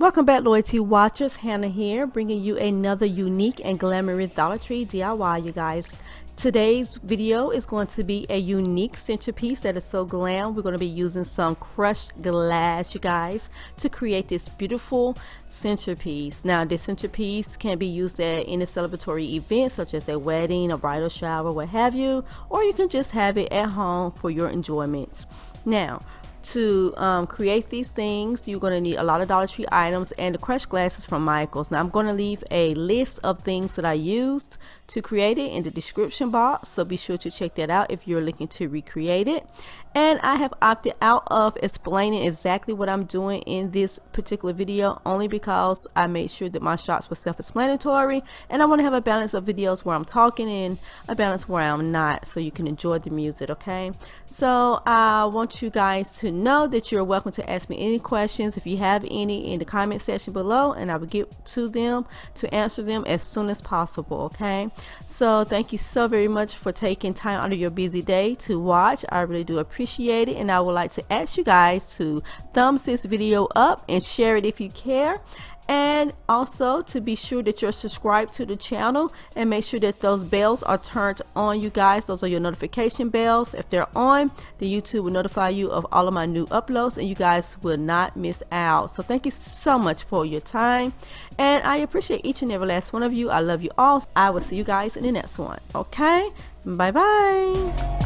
Welcome back, loyalty watchers. Hannah here, bringing you another unique and glamorous Dollar Tree DIY, you guys. Today's video is going to be a unique centerpiece that is so glam. We're going to be using some crushed glass, you guys, to create this beautiful centerpiece. Now, this centerpiece can be used at any celebratory event, such as a wedding, a bridal shower, what have you, or you can just have it at home for your enjoyment. Now, to create these things, you're going to need a lot of Dollar Tree items and the crushed glasses from Micheals. Now I'm going to leave a list of things that I used to create it in the description box, so be sure to check that out if you're looking to recreate it. And I have opted out of explaining exactly what I'm doing in this particular video, only because I made sure that my shots were self-explanatory, and I want to have a balance of videos where I'm talking and a balance where I'm not, so you can enjoy the music. Okay, so I want you guys to know that you're welcome to ask me any questions if you have any in the comment section below, and I will get to them to answer them as soon as possible. Okay, so thank you so very much for taking time out of your busy day to watch. I really do appreciate it, and I would like to ask you guys to thumbs this video up and share it if you care, and also to be sure that you're subscribed to the channel and make sure that those bells are turned on, you guys. Those are your notification bells. If they're on, then YouTube will notify you of all of my new uploads and you guys will not miss out. So thank you so much for your time, and I appreciate each and every last one of you. I love you all. I will see you guys in the next one. Okay, bye bye.